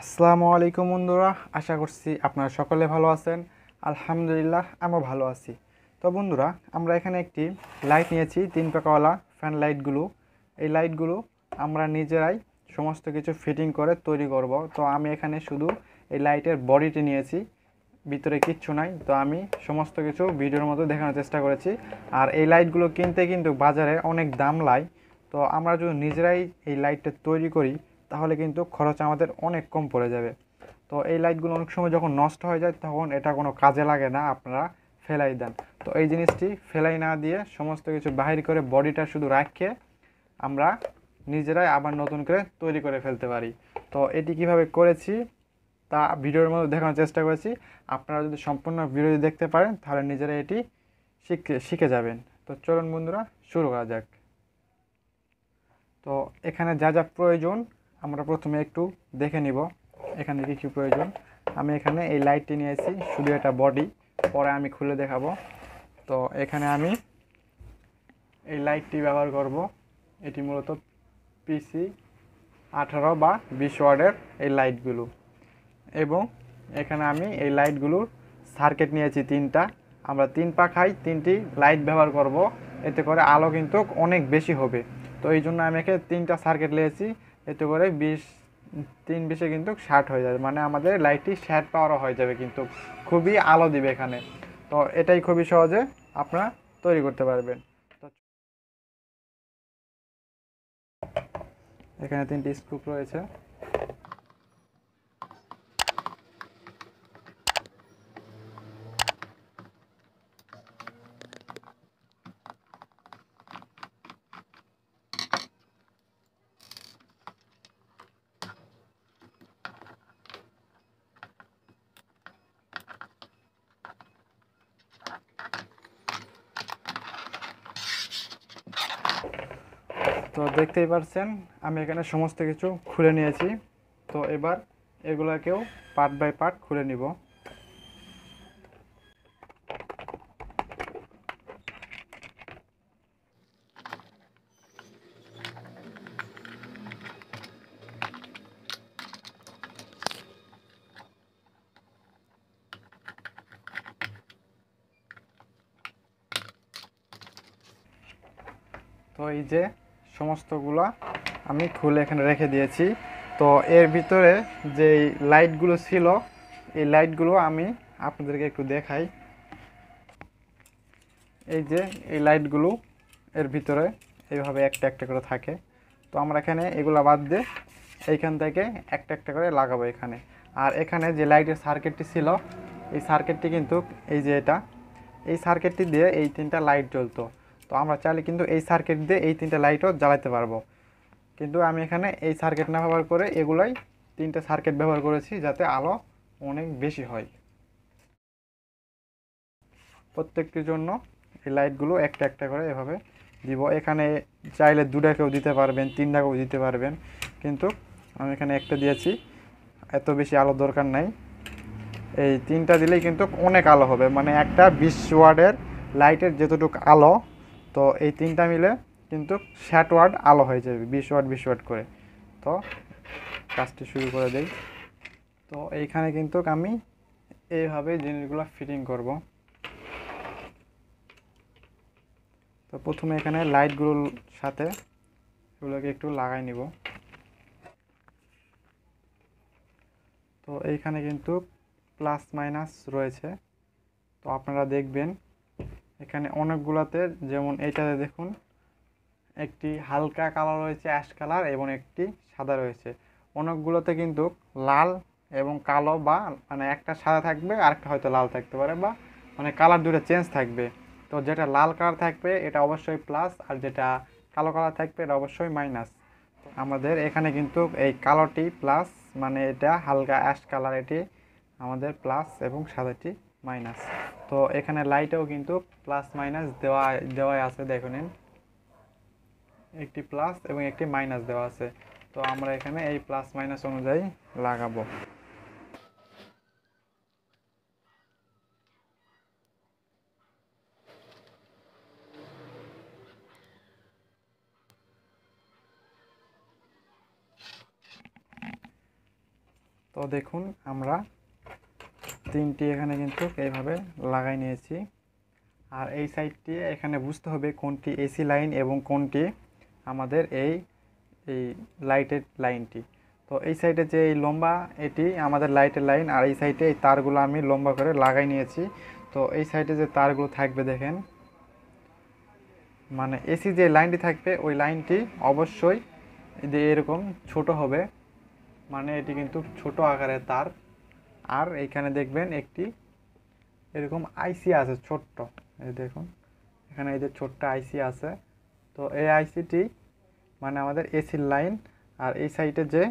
আসসালামু আলাইকুম বন্ধুরা, আশা করছি আপনারা সকলে ভালো আছেন। আলহামদুলিল্লাহ আমিও ভালো আছি। তো বন্ধুরা, আমরা এখানে একটি লাইট নিয়েছি 3 পাকাওয়ালা ফ্যান লাইটগুলো। এই লাইটগুলো আমরা নিজেরাই সমস্ত কিছু ফিটিং করে তৈরি করব। তো আমি এখানে শুধু এই লাইটের বডিটি নিয়েছি, ভিতরে কিচ্ছু নাই। তো আমি সমস্ত কিছু ভিডিওর মধ্যে দেখানোর চেষ্টা করেছি। আর এই লাইটগুলো কিনতে কিন্তু বাজারে অনেক দাম লাই। তো আমরা যদি নিজেরাই এই লাইটটা তৈরি করি তাহলে কিন্তু খরচ আমাদের অনেক কম পড়ে যাবে। তো এই লাইটগুলো অনেক সময় যখন নষ্ট হয়ে যায় তখন এটা কোনো কাজে লাগে না, আপনারা ফেলাই দেন। তো এই জিনিসটি ফেলাই না দিয়ে সমস্ত কিছু বাহির করে বডিটা শুধু রাখে আমরা নিজেরাই আবার নতুন করে তৈরি করে ফেলতে পারি। তো এটি কিভাবে করেছি তা ভিডিওর মধ্যে দেখানোর চেষ্টা করেছি। আপনারা যদি সম্পূর্ণ ভিডিও দেখতে পারেন তাহলে নিজেরা এটি শিখে যাবেন। তো চলুন বন্ধুরা, শুরু করা যাক। তো এখানে যা যা প্রয়োজন আমরা প্রথমে একটু দেখে নিব। এখানে কী কী প্রয়োজন। আমি এখানে এই লাইটটি নিয়েছি, শুধু এটা বডি, পরে আমি খুলে দেখাবো। তো এখানে আমি এই লাইটটি ব্যবহার করব। এটি মূলত পিসি 18 বা 20 ওয়াটের এই লাইটগুলো। এবং এখানে আমি এই লাইটগুলোর সার্কিট নিয়েছি 3টা। আমরা 3 পাখায় 3টি লাইট ব্যবহার করব, এতে করে আলো কিন্তু অনেক বেশি হবে। তো এই জন্য আমি এখানে 3টা সার্কিট নিয়েছি, এতে করে 3 20 কিন্তু 60 হয়ে যাবে, মানে আমাদের লাইটটি 60 পাওয়ারও হয়ে যাবে, কিন্তু খুবই আলো দিবে এখানে। তো এটাই খুবই সহজে আপনারা তৈরি করতে পারবেন। তো এখানে 3টি স্ক্রু রয়েছে। তো দেখতেই পাচ্ছেন আমি এখানে সমস্ত কিছু খুলে নিয়েছি। তো এবার এগুলাকেও পার্ট বাই পার্ট খুলে নিব। তো এই যে সমস্তগুলা আমি খুলে এখানে রেখে দিয়েছি। তো এর ভিতরে যে লাইটগুলো ছিল, এই লাইটগুলো আমি আপনাদেরকে একটু দেখাই। এই যে এই লাইটগুলো এর ভিতরে এইভাবে একটা একটা করে থাকে। তো আমরা এখানে এগুলা বাদ দিয়ে এইখান থেকে একটা একটা করে লাগাবো এখানে। আর এখানে যে লাইটের সার্কিটটি ছিল, এই সার্কিটটি কিন্তু এই যে এই সার্কিটটি দিয়ে এই 3টা লাইট জ্বলতো। তো আমরা চাইলে কিন্তু এই সার্কিট দিয়ে এই 3টা লাইটও জ্বালাতে পারবো, কিন্তু আমি এখানে এই সার্কিট না ব্যবহার করে এগুলাই 3টে সার্কিট ব্যবহার করেছি যাতে আলো অনেক বেশি হয়। প্রত্যেকটির জন্য এই লাইটগুলো একটা একটা করে এভাবে দিব। এখানে চাইলে 2টাকেও দিতে পারবেন, 3টাকেও দিতে পারবেন, কিন্তু আমি এখানে একটা দিয়েছি, এত বেশি আলো দরকার নাই। এই 3টা দিলেই কিন্তু অনেক আলো হবে, মানে একটা 20 ওয়াটের লাইটের যতটুকু আলো, তো এই 3টা মিলে কিন্তু 60 ওয়াট আলো হয়ে যাবে, 20 ওয়াট 20 ওয়াট করে। তো কাজটি শুরু করে দেই। তো এইখানে কিন্তু আমি এইভাবে জিনিসগুলো ফিটিং করব। তো প্রথমে এখানে লাইটগুলোর সাথে এগুলোকে একটু লাগাই নিব। তো এইখানে কিন্তু প্লাস মাইনাস রয়েছে। তো আপনারা দেখবেন এখানে অনেকগুলোতে, যেমন এইটাতে দেখুন একটি হালকা কালার রয়েছে, অ্যাশ কালার, এবং একটি সাদা রয়েছে। অনেকগুলোতে কিন্তু লাল এবং কালো, বা মানে একটা সাদা থাকবে আর একটা হয়তো লাল থাকতে পারে, বা মানে কালার দুটো চেঞ্জ থাকবে। তো যেটা লাল কালার থাকবে এটা অবশ্যই প্লাস, আর যেটা কালো কালার থাকবে এটা অবশ্যই মাইনাস। আমাদের এখানে কিন্তু এই কালোটি প্লাস, মানে এটা হালকা অ্যাশ কালার, এটি আমাদের প্লাস, এবং সাদাটি মাইনাস। তো এখানে লাইটেও কিন্তু প্লাস মাইনাস দেওয়াই আছে, দেখুন একটি প্লাস এবং একটি মাইনাস দেওয়া আছে। তো আমরা এখানে এই প্লাস মাইনাস অনুযায়ী লাগাবো। তো দেখুন আমরা তিনটি এখানে কিন্তু এইভাবে লাগাই নিয়েছি। আর এই সাইডটি এখানে বুঝতে হবে কোনটি এসি লাইন এবং কোনটি আমাদের এই লাইটের লাইনটি। তো এই সাইডে যে এই লম্বা এটি আমাদের লাইটের লাইন, আর এই সাইডে এই তারগুলো আমি লম্বা করে লাগাই নিয়েছি। তো এই সাইডে যে তারগুলো থাকবে দেখেন, মানে এসি যে লাইনটি থাকবে ওই লাইনটি অবশ্যই যে এরকম ছোট হবে, মানে এটি কিন্তু ছোট আকারের তার। আর এইখানে দেখবেন একটি এরকম আইসি আছে ছোট্ট, এই দেখুন এখানে এই যে ছোট্ট আইসি আছে। তো এই আইসিটি মানে আমাদের এসির লাইন, আর এই সাইডে যে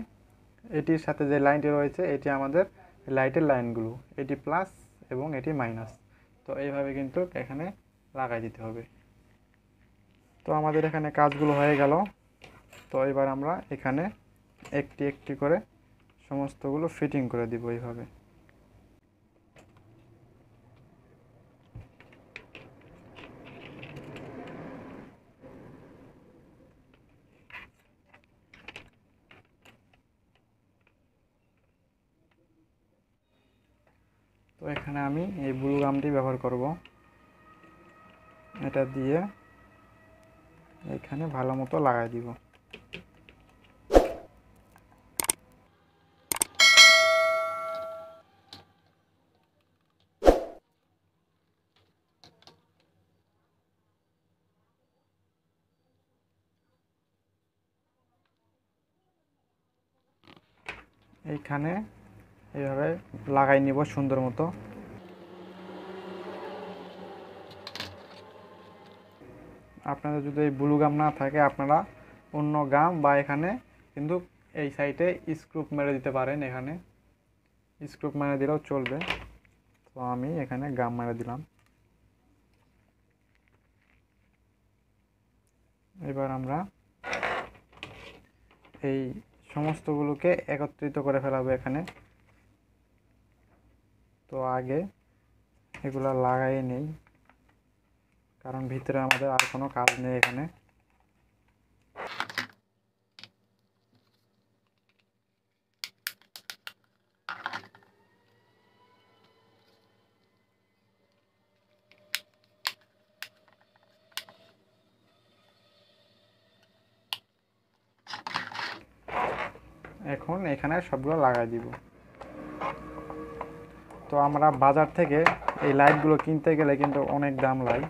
এটির সাথে যে লাইনটি রয়েছে এটি আমাদের লাইটের লাইনগুলো, এটি প্লাস এবং এটি মাইনাস। তো এইভাবে কিন্তু এখানে লাগাই দিতে হবে। তো আমাদের এখানে কাজগুলো হয়ে গেল। তো এবার আমরা এখানে একটি একটি করে সমস্তগুলো ফিটিং করে দিব এইভাবে। তো এখানে আমি এই ব্লু গামটি ব্যবহার করব, এটা দিয়ে এখানে ভালো মতো লাগাই দিব। এইখানে এইভাবে লাগাই নিব সুন্দর মতো। আপনাদের যদি এই ব্লু গাম না থাকে আপনারা অন্য গাম বা এখানে কিন্তু এই সাইডে স্ক্রু মেরে দিতে পারেন, এখানে স্ক্রু মেরে দিলেও চলবে। তো আমি এখানে গাম মেরে দিলাম। এবার আমরা এই সমস্তগুলোকে একত্রিত করে ফেলাবো এখানে। তো আগে এগুলা লাগাই নেই, কারণ ভিতরে আমাদের আর কোনো কাজ নেই এখানে। এখন এখানে সবগুলো লাগাই দিব। তো আমরা বাজার থেকে এই লাইটগুলো কিনতে গেলে কিন্তু অনেক দাম লাগে।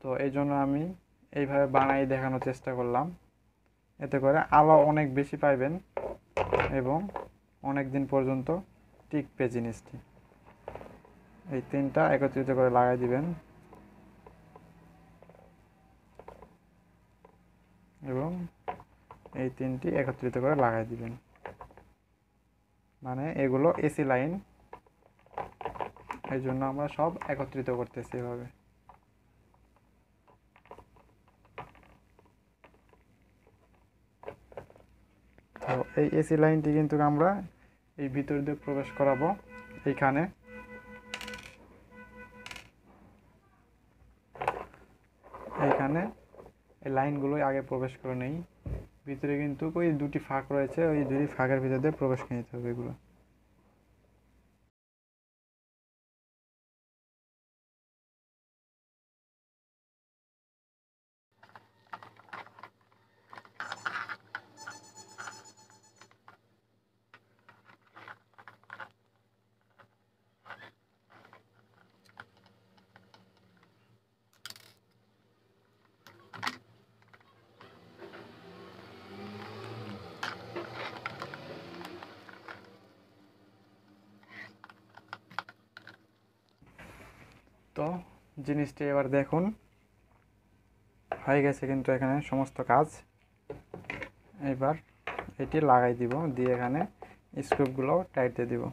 তো এই জন্য আমি এইভাবে বানাই দেখানোর চেষ্টা করলাম, এতে করে আলো অনেক বেশি পাইবেন এবং অনেক দিন পর্যন্ত টিকবে জিনিসটি। এই তিনটা একত্রিত করে লাগাই দিবেন এবং এই তিনটি একত্রিত করে লাগাই দিবেন, মানে এগুলো এসি লাইন, এই জন্য আমরা সব একত্রিত করতেছি এভাবে। তো এই এসি লাইনটি কিন্তু আমরা এই ভিতর দিয়ে প্রবেশ করাবো এইখানে। এইখানে এই লাইনগুলোই আগে প্রবেশ করে নেই ভিতরে, কিন্তু ওই দুটি ফাঁক রয়েছে, ওই দুটি ফাঁকের ভিতর দিয়ে প্রবেশ করে নিতে হবে এগুলো। তো জিনিসটি এবার দেখুন হয়ে গেছে কিন্তু এখানে সমস্ত কাজ। এবার এটি লাগাই দিব, দিয়ে এখানে স্ক্রুপগুলো টাইট দিয়ে দিব।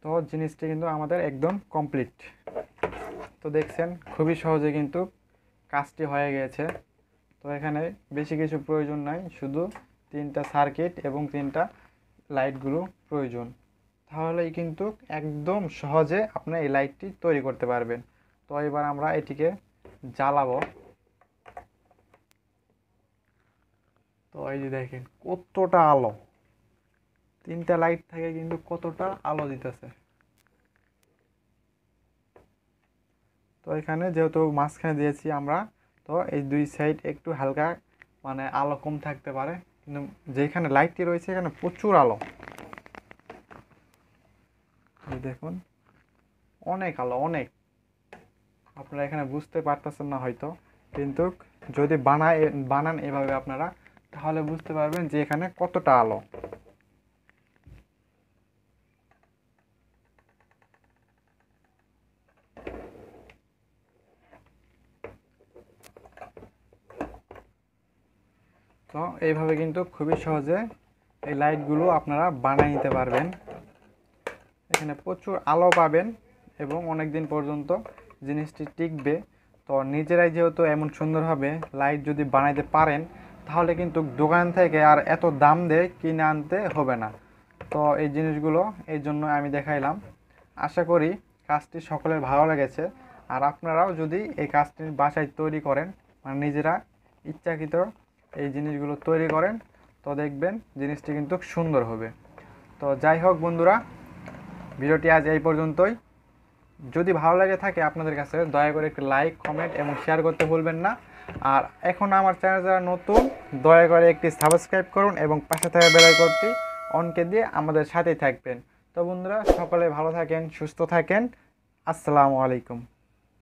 তো জিনিসটি কিন্তু আমাদের একদম কমপ্লিট। তো দেখছেন খুবই সহজে কিন্তু কাজটি হয়ে গেছে। তো এখানে বেশি কিছু প্রয়োজন নাই, শুধু 3টা সার্কিট এবং 3টা লাইটগুলো প্রয়োজন। তাহলেই কিন্তু একদম সহজে আপনি এই লাইটটি তৈরি করতে পারবেন। তো এবার আমরা এটিকে জ্বালাবো। তো এই যে দেখেন কতটা আলো, 3টা লাইট থেকে কিন্তু কতটা আলো দিতেছে। তো এখানে যেহেতু মাঝখানে দিয়েছি আমরা, তো এই 2 সাইড একটু হালকা মানে আলো কম থাকতে পারে, কিন্তু যেখানে লাইটটি রয়েছে এখানে প্রচুর আলো। এই দেখুন অনেক আলো, অনেক। আপনারা এখানে বুঝতে পারতেছেন না হয়তো, কিন্তু যদি বানান এভাবে আপনারা, তাহলে বুঝতে পারবেন যে এখানে কতটা আলো। তো এইভাবে কিন্তু খুবই সহজে এই লাইটগুলো আপনারা বানিয়ে নিতে পারবেন। এখানে প্রচুর আলো পাবেন এবং অনেক দিন পর্যন্ত জিনিসটি টিকবে। তো নিজেরাই যেহেতু এমন সুন্দরভাবে লাইট যদি বানাইতে পারেন, তাহলে কিন্তু দোকান থেকে আর এত দাম দিয়ে কিনে আনতে হবে না। তো এই জিনিসগুলো এই জন্য আমি দেখাইলাম। আশা করি কাজটি সকলের ভালো লেগেছে। আর আপনারাও যদি এই কাজটি বাসায় তৈরি করেন, মানে নিজেরা ইচ্ছাকৃত এই জিনিসগুলো তৈরি করেন, তো দেখবেন জিনিসটি কিন্তু সুন্দর হবে। তো যাই হোক বন্ধুরা, ভিডিওটি আজ এই পর্যন্তই। যদি ভালো লাগে থাকে আপনাদের কাছে, দয়া করে একটি লাইক, কমেন্ট এবং শেয়ার করতে ভুলবেন না। আর এখন আমার চ্যানেল যারা নতুন, দয়া করে একটি সাবস্ক্রাইব করুন এবং পাশে থাকা বেল আইকনটি অনকে দিয়ে আমাদের সাথেই থাকবেন। তো বন্ধুরা সকলে ভালো থাকেন, সুস্থ থাকেন। আসসালামু আলাইকুম।